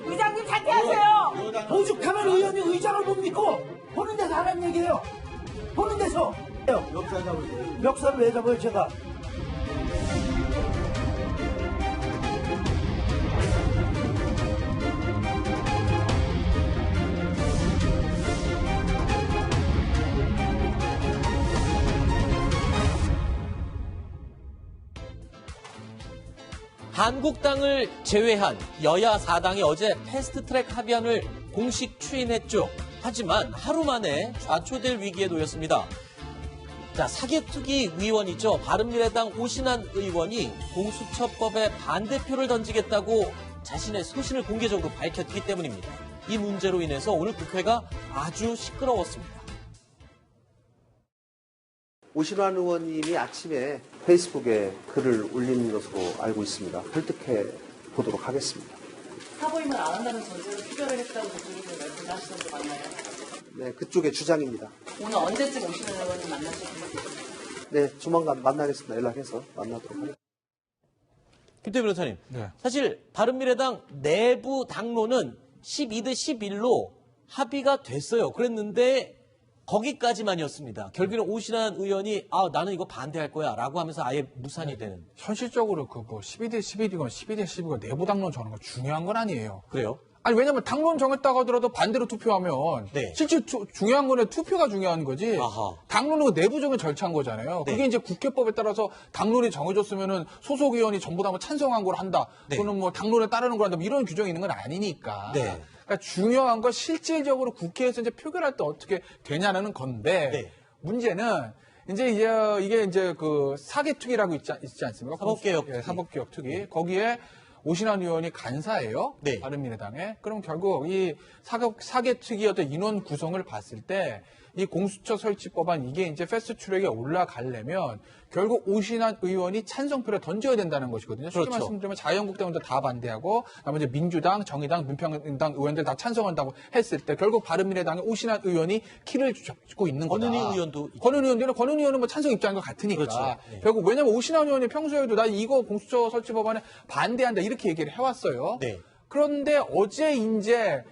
의장님 사퇴하세요. 오죽하면 의원이 의장을 못 믿고 보는 데서 하라는 얘기예요. 보는 데서. 멱살 잡으세요. 멱살을 왜 잡아요, 제가? 한국당을 제외한 여야 4당이 어제 패스트트랙 합의안을 공식 추인했죠. 하지만 하루 만에 좌초될 위기에 놓였습니다. 자, 사개특위 위원이죠. 바른미래당 오신환 의원이 공수처법에 반대표를 던지겠다고 자신의 소신을 공개적으로 밝혔기 때문입니다. 이 문제로 인해서 오늘 국회가 아주 시끄러웠습니다. 오신환 의원님이 아침에 페이스북에 글을 올린 것으로 알고 있습니다. 설득해 보도록 하겠습니다. 사보임을 안 한다는 전제로 투표를 했다고 저쪽에서 말씀하시던 거 맞나요? 네, 그쪽의 주장입니다. 오늘 언제쯤 오시는 의원님 만나실 건가요? 네, 조만간 만나겠습니다. 연락해서 만나도록 하겠습니다. 김태우 변호사님, 네. 사실 바른미래당 내부 당론은 12대 11로 합의가 됐어요. 그랬는데 거기까지만이었습니다. 결국에는 오신환 의원이 나는 이거 반대할 거야 라고 하면서 아예 무산이 되는. 현실적으로 12대 11이건 12대 12건 내부 당론 정하는 거 중요한 건 아니에요. 그래요? 아니 왜냐면 당론 정했다고 하더라도 반대로 투표하면 네. 실제 중요한 거는 투표가 중요한 거지. 아하. 당론은 내부적인 절차인 거잖아요. 네. 그게 이제 국회법에 따라서 당론이 정해졌으면은 소속 의원이 전부 다 찬성한 걸 한다. 네. 또는 뭐 당론에 따르는 걸 한다. 뭐 이런 규정이 있는 건 아니니까. 네. 그러니까 중요한 건 실질적으로 국회에서 이제 표결할 때 어떻게 되냐는 건데 네. 문제는 이제 이게 이제 그 사개특위라고 있지 않습니까? 사법개혁 예, 사법개혁 특위. 거기에 오신환 의원이 간사예요. 네. 바른미래당에. 그럼 결국 이 사개특위 어떤 인원 구성을 봤을 때 이 공수처 설치법안 이게 이제 패스트트랙에 올라가려면 결국 오신환 의원이 찬성표를 던져야 된다는 것이거든요. 쉽게 그렇죠. 말씀드리면 자유한국당도 다 반대하고 나머지 민주당, 정의당, 민평당 의원들 다 찬성한다고 했을 때 결국 바른미래당의 오신환 의원이 키를 잡고 있는 거다. 권은희 의원도 권은희 의원은 뭐 찬성 입장인 것 같으니까. 그렇죠. 네. 결국 왜냐면 오신환 의원이 평소에도 나 이거 공수처 설치 법안에 반대한다 이렇게 얘기를 해왔어요. 네. 그런데 어제 이제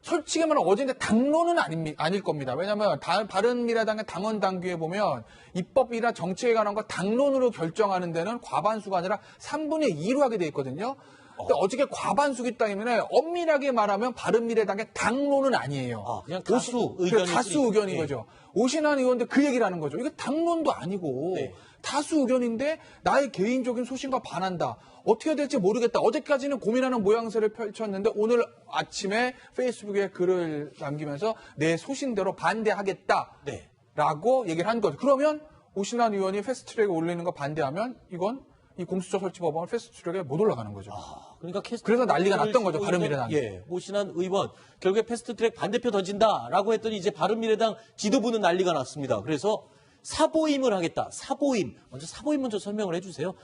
솔직히 말하면 어제 당론은 아닐 겁니다. 왜냐하면 바른미래당의 당원 당규에 보면 입법이나 정책에 관한 거 당론으로 결정하는 데는 과반수가 아니라 3분의 2로 하게 돼 있거든요. 근데 어저께 과반수기 때문에 엄밀하게 말하면 바른미래당의 당론은 아니에요. 그냥 다수 의견이 다수 의견인 네. 거죠. 오신환 의원도 그 얘기를 하는 거죠. 이거 당론도 아니고 네. 다수 의견인데 나의 개인적인 소신과 반한다. 어떻게 해야 될지 모르겠다. 어제까지는 고민하는 모양새를 펼쳤는데 오늘 아침에 페이스북에 글을 남기면서 내 소신대로 반대하겠다. 네. 라고 얘기를 한 거죠. 그러면 오신환 의원이 패스트트랙에 올리는 거 반대하면 이건 이 공수처 설치 법안을 패스트트랙에 못 올라가는 거죠. 그러니까 그래서 난리가 났던 거죠, 바른미래당이. 예, 오신환 의원 결국에 패스트트랙 반대표 던진다라고 했더니 이제 바른미래당 지도부는 난리가 났습니다. 그래서 사보임을 하겠다. 사보임. 사보임 먼저 설명을 해주세요.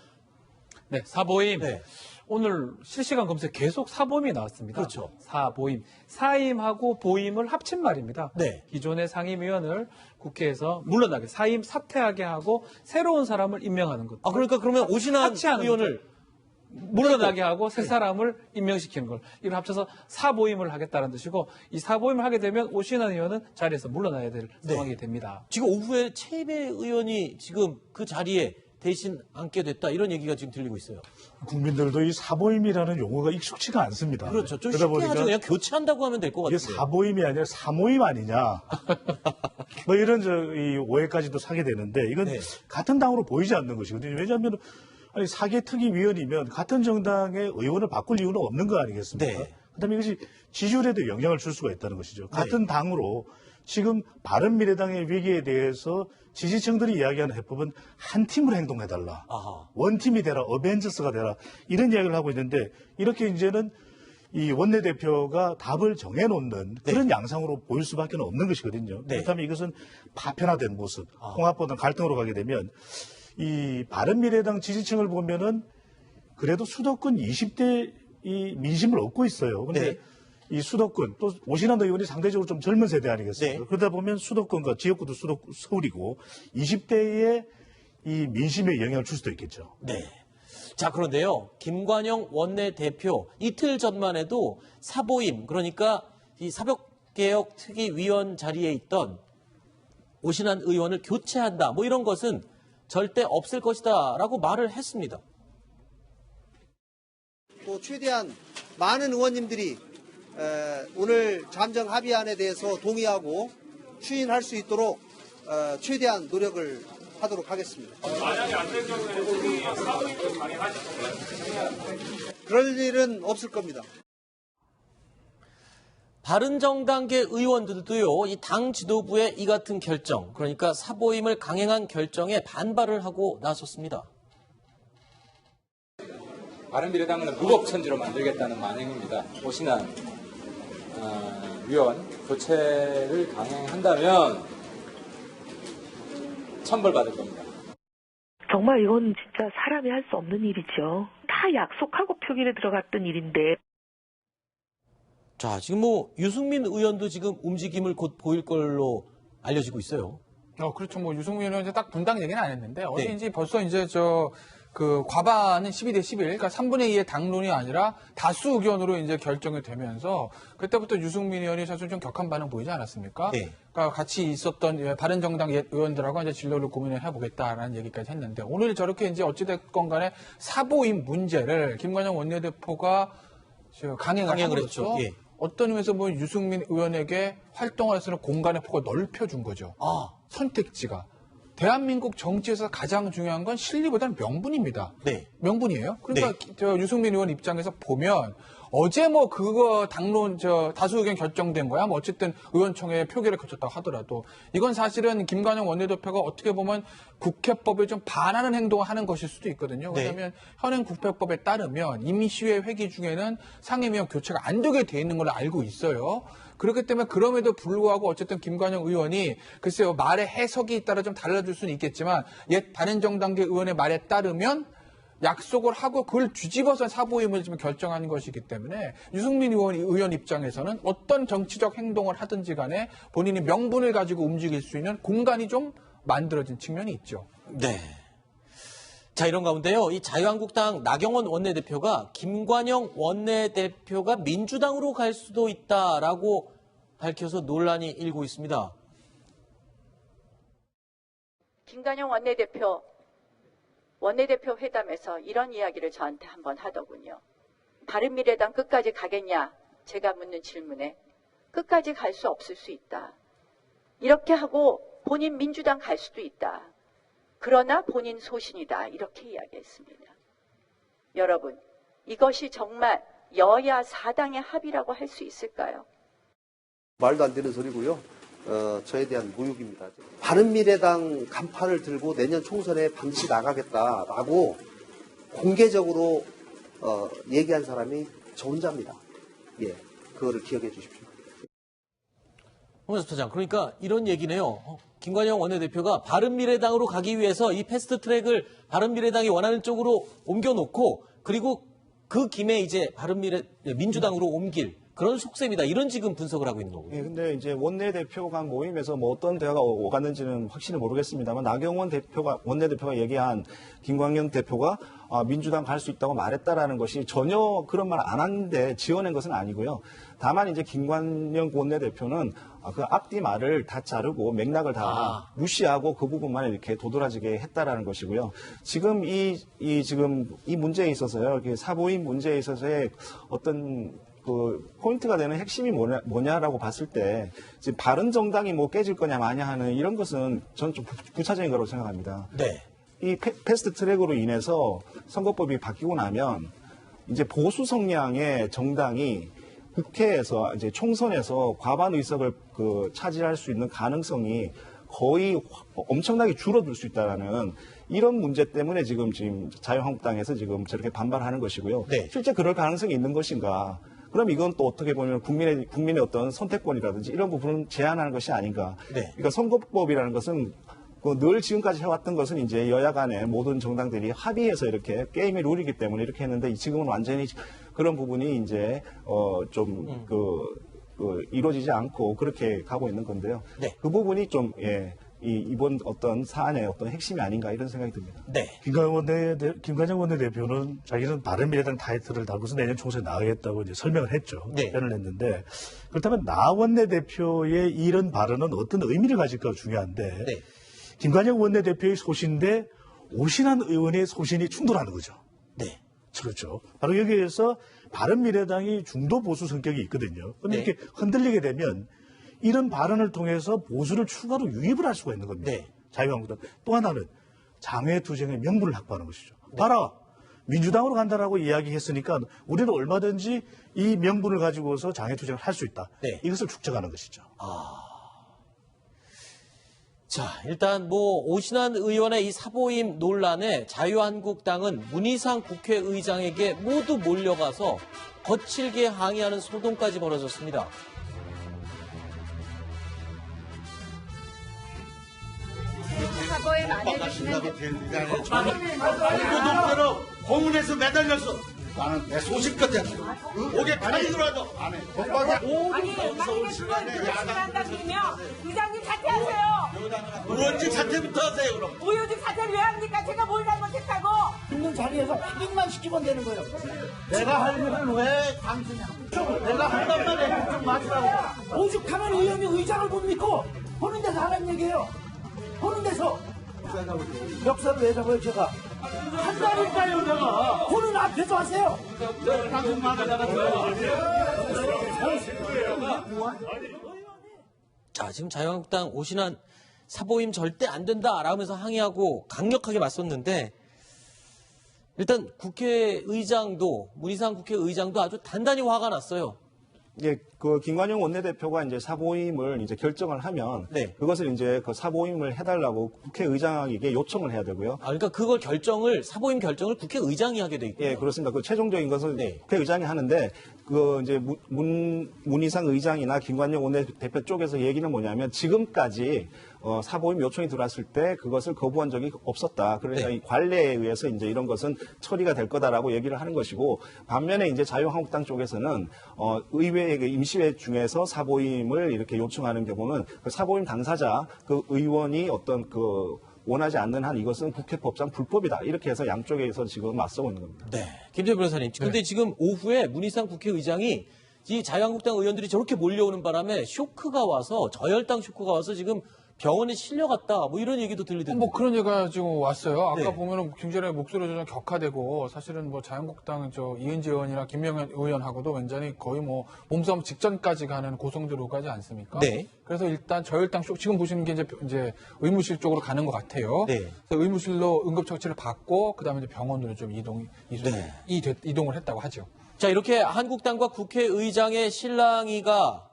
네, 사보임. 네. 오늘 실시간 검색 계속 사보임이 나왔습니다. 그렇죠. 사보임. 사임하고 보임을 합친 말입니다. 네. 기존의 상임위원을 국회에서 물러나게, 사임 사퇴하게 하고 새로운 사람을 임명하는 것. 그러니까 그러면 오신환 합치하는 의원을 물러나게 하고 새 사람을 임명시키는 걸. 이걸 합쳐서 사보임을 하겠다는 뜻이고, 이 사보임을 하게 되면 오신환 의원은 자리에서 물러나야 될 상황이 됩니다. 지금 오후에 최이배 의원이 지금 그 자리에 대신 앉게 됐다 이런 얘기가 지금 들리고 있어요. 국민들도 이 사보임이라는 용어가 익숙치가 않습니다. 그렇죠. 좀 그러다 쉽게 보니까 하죠. 그냥 교체한다고 하면 될 것 이게 같아요. 사보임이 아니라 사모임 아니냐. 뭐 이런 이 오해까지도 사게 되는데 이건 네. 같은 당으로 보이지 않는 것이거든요. 왜냐하면 아니 사개특위 위원이면 같은 정당의 의원을 바꿀 이유는 없는 거 아니겠습니까? 네. 그다음에 이것이 지지율에도 영향을 줄 수가 있다는 것이죠. 같은 당으로 지금 바른미래당의 위기에 대해서 지지층들이 이야기하는 해법은 한 팀으로 행동해달라. 아하. 원팀이 되라. 어벤져스가 되라. 이런 이야기를 하고 있는데 이렇게 이제는 이 원내대표가 답을 정해놓는 그런 양상으로 보일 수밖에 없는 것이거든요. 네. 그렇다면 이것은 파편화된 모습, 통합보다는 갈등으로 가게 되면 이 바른미래당 지지층을 보면은 그래도 수도권 20대 이 민심을 얻고 있어요. 근데 네. 이 수도권 또 오신환 의원이 상대적으로 좀 젊은 세대 아니겠습니까? 네. 그러다 보면 수도권과 지역구도 서울이고 20대의 이 민심에 영향을 줄 수도 있겠죠. 네. 자, 그런데요. 김관영 원내대표 이틀 전만 해도 사보임, 그러니까 이 사법개혁특위위원 자리에 있던 오신환 의원을 교체한다, 뭐 이런 것은 절대 없을 것이다라고 말을 했습니다. 또 최대한 많은 의원님들이 오늘 잠정 합의안에 대해서 동의하고 추인할 수 있도록 최대한 노력을 하도록 하겠습니다. 그럴 일은 없을 겁니다. 바른정당계 의원들도요, 이 당 지도부의 이 같은 결정, 그러니까 사보임을 강행한 결정에 반발을 하고 나섰습니다. 바른미래당은 무법천지로 만들겠다는 만행입니다. 오신환 위원 교체를 강행한다면 처벌받을 겁니다. 정말 이건 진짜 사람이 할 수 없는 일이죠. 다 약속하고 표결에 들어갔던 일인데. 자, 지금 뭐 유승민 의원도 지금 움직임을 곧 보일 걸로 알려지고 있어요. 그렇죠. 뭐 유승민 의원 이제 딱 분당 얘기는 안 했는데 어제 네. 이제 벌써 이제 그 과반은 12대 11, 그러니까 3분의 2의 당론이 아니라 다수 의견으로 이제 결정이 되면서 그때부터 유승민 의원이 사실 좀 격한 반응 보이지 않았습니까? 네. 그러니까 같이 있었던 바른정당 의원들하고 이제 진로를 고민을 해보겠다라는 얘기까지 했는데 오늘 저렇게 이제 어찌됐건 간에 사보임 문제를 김관영 원내대표가 강행을 했죠. 함으로써 예. 어떤 의미에서 보면 유승민 의원에게 활동할 수 있는 공간의 폭을 넓혀준 거죠. 선택지가. 대한민국 정치에서 가장 중요한 건 실리보다는 명분입니다. 네. 명분이에요. 그러니까 저 유승민 의원 입장에서 보면 어제 뭐 그거 당론 다수 의견 결정된 거야. 뭐 어쨌든 의원총회 표결을 거쳤다고 하더라도 이건 사실은 김관영 원내대표가 어떻게 보면 국회법에 좀 반하는 행동을 하는 것일 수도 있거든요. 네. 왜냐하면 현행 국회법에 따르면 임시회 회기 중에는 상임위원 교체가 안 되게 돼 있는 걸로 알고 있어요. 그렇기 때문에 그럼에도 불구하고 어쨌든 김관영 의원이 글쎄요 말의 해석이 따라 좀 달라질 수는 있겠지만 옛 바른정당계 의원의 말에 따르면 약속을 하고 그걸 뒤집어서 사보임을 지금 결정한 것이기 때문에 유승민 의원 입장에서는 어떤 정치적 행동을 하든지 간에 본인이 명분을 가지고 움직일 수 있는 공간이 좀 만들어진 측면이 있죠. 네. 자, 이런 가운데요, 이 자유한국당 나경원 원내대표가 김관영 원내대표가 민주당으로 갈 수도 있다라고 밝혀서 논란이 일고 있습니다. 김관영 원내대표 회담에서 이런 이야기를 저한테 한번 하더군요. 바른미래당 끝까지 가겠냐? 제가 묻는 질문에 끝까지 갈 수 없을 수 있다. 이렇게 하고 본인 민주당 갈 수도 있다. 그러나 본인 소신이다. 이렇게 이야기했습니다. 여러분, 이것이 정말 여야 4당의 합의라고 할 수 있을까요? 말도 안 되는 소리고요. 저에 대한 모욕입니다. 바른미래당 간판을 들고 내년 총선에 반드시 나가겠다라고 공개적으로 얘기한 사람이 저 혼자입니다. 예, 그거를 기억해 주십시오. 홍영석 소장, 그러니까 이런 얘기네요. 김관영 원내대표가 바른미래당으로 가기 위해서 이 패스트트랙을 바른미래당이 원하는 쪽으로 옮겨놓고 그리고 그 김에 이제 민주당으로 옮길 그런 속셈이다. 이런 지금 분석을 하고 있는 거고요. 예, 근데 이제 원내대표 간 모임에서 뭐 어떤 대화가 오갔는지는 확실히 모르겠습니다만 나경원 원내대표가 얘기한 김광영 대표가 민주당 갈 수 있다고 말했다라는 것이 전혀 그런 말 안 하는데 지어낸 것은 아니고요. 다만 이제 김광영 원내대표는 그 앞뒤 말을 다 자르고 맥락을 다 무시하고 그 부분만 이렇게 도드라지게 했다라는 것이고요. 지금 이 문제에 있어서요, 사보임 문제에 있어서의 어떤 그 포인트가 되는 핵심이 뭐냐라고 봤을 때 지금 바른정당이 뭐 깨질 거냐 마냐 하는 이런 것은 저는 좀 부차적인 거라고 생각합니다. 네. 이 패스트 트랙으로 인해서 선거법이 바뀌고 나면 이제 보수 성향의 정당이 국회에서 이제 총선에서 과반 의석을 차지할 수 있는 가능성이 거의 엄청나게 줄어들 수 있다라는 이런 문제 때문에 지금 자유한국당에서 지금 저렇게 반발하는 것이고요. 네. 실제 그럴 가능성이 있는 것인가? 그럼 이건 또 어떻게 보면 국민의 어떤 선택권이라든지 이런 부분은 제한하는 것이 아닌가. 네. 그러니까 선거법이라는 것은 늘 지금까지 해왔던 것은 이제 여야 간의 모든 정당들이 합의해서 이렇게 게임의 룰이기 때문에 이렇게 했는데 지금은 완전히 그런 부분이 이제 이루어지지 않고 그렇게 가고 있는 건데요. 네. 그 부분이 좀 이번 어떤 사안의 어떤 핵심이 아닌가 이런 생각이 듭니다. 네. 김관영 원내대표는 자기는 바른미래당 타이틀을 달고서 내년 총선에 나가겠다고 이제 설명을 했죠. 네. 표현을 했는데 그렇다면 나 원내대표의 이런 발언은 어떤 의미를 가질까 중요한데 네. 김관영 원내대표의 소신대 오신환 의원의 소신이 충돌하는 거죠. 네. 그렇죠. 바로 여기에서 바른미래당이 중도 보수 성격이 있거든요. 그런데 네. 이렇게 흔들리게 되면 이런 발언을 통해서 보수를 추가로 유입을 할 수가 있는 겁니다. 네. 자유한국당. 또 하나는 장외투쟁의 명분을 확보하는 것이죠. 봐라. 민주당으로 간다라고 이야기했으니까 우리는 얼마든지 이 명분을 가지고서 장외투쟁을 할 수 있다. 네. 이것을 축적하는 것이죠. 자, 일단 오신환 의원의 이 사보임 논란에 자유한국당은 문희상 국회의장에게 모두 몰려가서 거칠게 항의하는 소동까지 벌어졌습니다. 사보임 안 해주시면 고동대로 공문에서 매달렸어. 나는 내 소식 끝에 목에 칼이 들어와도 안 해. 아니 당연히 야당이면 의장님 사퇴하세요. 의원직 사퇴부터 하세요 그럼. 의원직 사퇴를 왜 합니까? 제가 뭘 잘못했다고? 있는 자리에서 피딩만 시키면 되는 거예요. 내가 할 일을 왜 당신이 하고 내가 한단 말에 좀 맞으라고. 오죽하면 의원이 의장을 못 믿고 보는 데서 하는 얘기예요. 보는 데서 역사를 왜 잡아요 제가. 한 달일까요 제가. 보는 앞에서 하세요. 자, 지금 자유한국당 오신환 사보임 절대 안 된다라면서 항의하고 강력하게 맞섰는데 일단 국회의장도 문희상 국회의장도 아주 단단히 화가 났어요. 예, 김관영 원내대표가 이제 사보임을 이제 결정을 하면 네. 그것을 이제 그 사보임을 해달라고 국회의장에게 요청을 해야 되고요. 그러니까 사보임 결정을 국회의장이 하게 돼 있고요. 예, 그렇습니다. 그 최종적인 것은 네. 국회의장이 하는데 이제 문희상 의장이나 김관영 원내대표 쪽에서 얘기는 뭐냐면 지금까지 사보임 요청이 들어왔을 때 그것을 거부한 적이 없었다. 그래서 네. 이 관례에 의해서 이제 이런 것은 처리가 될 거다라고 얘기를 하는 것이고 반면에 이제 자유한국당 쪽에서는 의회 임시회 중에서 사보임을 이렇게 요청하는 경우는 그 사보임 당사자 그 의원이 어떤 원하지 않는 한 이것은 국회법상 불법이다. 이렇게 해서 양쪽에서 지금 맞서고 있는 겁니다. 네. 김재현 변호사님. 근데 지금 오후에 문희상 국회의장이 이 자유한국당 의원들이 저렇게 몰려오는 바람에 쇼크가 와서 저혈당 쇼크가 와서 지금 병원에 실려갔다. 이런 얘기도 들리던데. 그런 얘기가 지금 왔어요. 아까 네. 보면은 굉장히 목소리가 좀 격화되고 사실은 자유한국당 이은지 의원이나 김명현 의원하고도 완전히 거의 몸싸움 직전까지 가는 고성도로 가지 않습니까? 네. 그래서 일단 저혈당 쇼 지금 보시는 게 이제 의무실 쪽으로 가는 것 같아요. 네. 그래서 의무실로 응급처치를 받고 그다음에 이제 병원으로 좀 이동을 했다고 하죠. 자, 이렇게 한국당과 국회의장의 실랑이가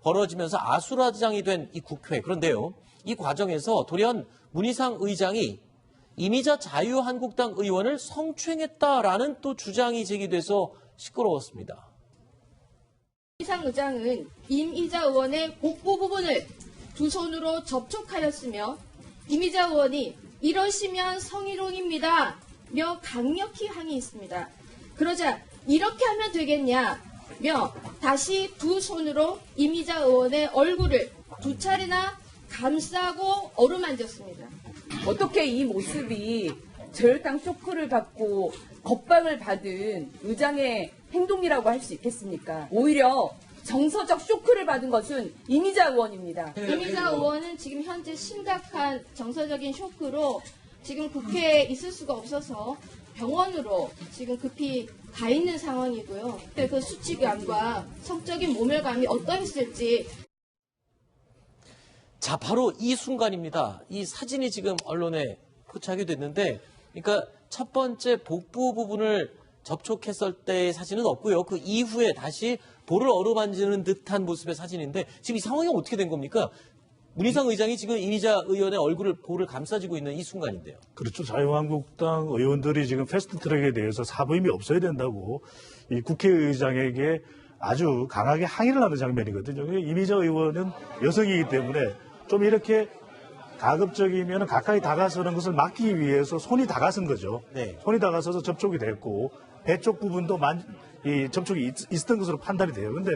벌어지면서 아수라장이 된 이 국회. 그런데요, 이 과정에서 돌연 문희상 의장이 이미자 자유한국당 의원을 성추행했다라는 또 주장이 제기돼서 시끄러웠습니다. 문희상 의장은 임이자 의원의 복부 부분을 두 손으로 접촉하였으며 임이자 의원이 이러시면 성희롱입니다 며 강력히 항의했습니다. 그러자 이렇게 하면 되겠냐 며 다시 두 손으로 임이자 의원의 얼굴을 두 차례나 감싸고 어루만졌습니다. 어떻게 이 모습이 저혈당 쇼크를 받고 겁박을 받은 의장의 행동이라고 할 수 있겠습니까? 오히려 정서적 쇼크를 받은 것은 임이자 의원입니다. 임이자 의원은 지금 현재 심각한 정서적인 쇼크로 지금 국회에 있을 수가 없어서 병원으로 지금 급히 가 있는 상황이고요. 그 수치감과 성적인 모멸감이 어떠했을지. 자, 바로 이 순간입니다. 이 사진이 지금 언론에 포착이 됐는데, 그러니까 첫 번째 복부 부분을 접촉했을 때의 사진은 없고요. 그 이후에 다시 볼을 어루만지는 듯한 모습의 사진인데 지금 이 상황이 어떻게 된 겁니까? 문희상 의장이 지금 이미자 의원의 볼을 감싸지고 있는 이 순간인데요. 그렇죠. 자유한국당 의원들이 지금 패스트트랙에 대해서 사보임이 없어야 된다고 이 국회의장에게 아주 강하게 항의를 하는 장면이거든요. 이미자 의원은 여성이기 때문에 좀 이렇게 가급적이면 가까이 다가서는 것을 막기 위해서 손이 다가선 거죠. 네. 손이 다가서서 접촉이 됐고 배 쪽 부분도 이 접촉이 있었던 것으로 판단이 돼요. 근데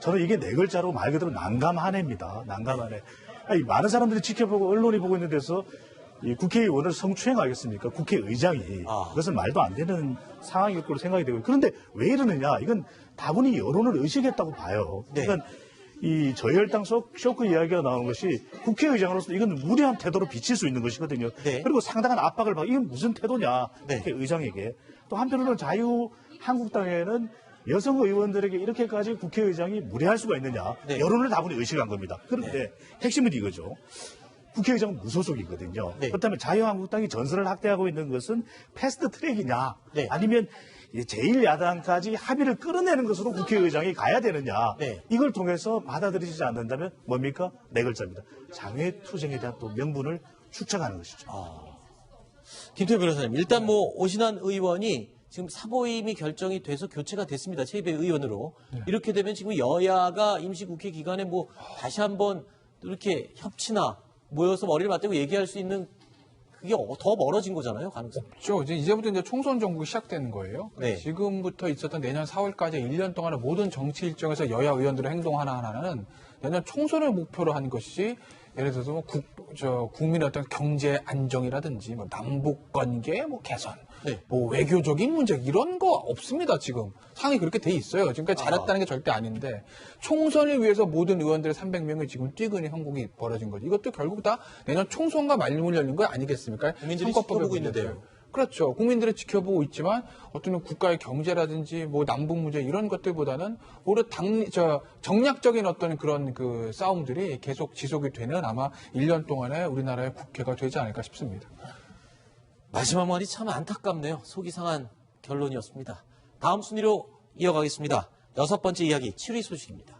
저는 이게 네 글자로 말 그대로 난감한 애입니다. 난감한 애. 아니, 많은 사람들이 지켜보고 언론이 보고 있는 데서 이 국회의원을 성추행하겠습니까? 국회의장이. 그것은 말도 안 되는 상황일 거로 생각이 되고요. 그런데 왜 이러느냐? 이건 다분히 여론을 의식했다고 봐요. 그러니까 이 저혈당 쇼크 이야기가 나오는 것이 국회의장으로서 이건 무리한 태도로 비칠 수 있는 것이거든요. 그리고 상당한 압박을 받고 이건 무슨 태도냐? 국회의장에게. 또 한편으로는 자유한국당에는 여성 의원들에게 이렇게까지 국회의장이 무례할 수가 있느냐. 여론을 다분히 의식한 겁니다. 그런데 핵심은 이거죠. 국회의장은 무소속이거든요. 그렇다면 자유한국당이 전선을 확대하고 있는 것은 패스트 트랙이냐 아니면 제1야당까지 합의를 끌어내는 것으로 국회의장이 가야 되느냐 이걸 통해서 받아들이지 않는다면 뭡니까? 네 글자입니다. 장외투쟁에 대한 또 명분을 축적하는 것이죠. 김태우 변호사님, 일단 뭐 오신환 의원이 지금 사보임이 결정이 돼서 교체가 됐습니다. 최입의 의원으로. 이렇게 되면 지금 여야가 임시국회 기간에 뭐 다시 한번 이렇게 협치나 모여서 머리를 맞대고 얘기할 수 있는 그게 더 멀어진 거잖아요, 가능성. 그렇죠. 이제부터 이제 총선 정국이 시작되는 거예요. 지금부터 있었던 내년 4월까지 1년 동안의 모든 정치 일정에서 여야 의원들의 행동 하나하나는 내년 총선을 목표로 한 것이지, 예를 들어서 뭐 국민의 어떤 경제 안정이라든지 뭐 남북 관계 뭐 개선, 뭐 외교적인 문제 이런 거 없습니다. 지금 상황이 그렇게 돼 있어요. 지금까지 잘했다는 게 절대 아닌데 총선을 위해서 모든 의원들의 300명이 지금 뛰거니 형국이 벌어진 거죠. 이것도 결국 다 내년 총선과 말문을 열린 거 아니겠습니까? 국민들이 지켜보고 있는데요. 그렇죠. 국민들이 지켜보고 있지만 어떤 국가의 경제라든지 뭐 남북 문제 이런 것들보다는 오히려 정략적인 어떤 그런 그 싸움들이 계속 지속이 되는 아마 1년 동안의 우리나라의 국회가 되지 않을까 싶습니다. 마지막 말이 참 안타깝네요. 속이 상한 결론이었습니다. 다음 순위로 이어가겠습니다. 6번째 이야기 7위 소식입니다.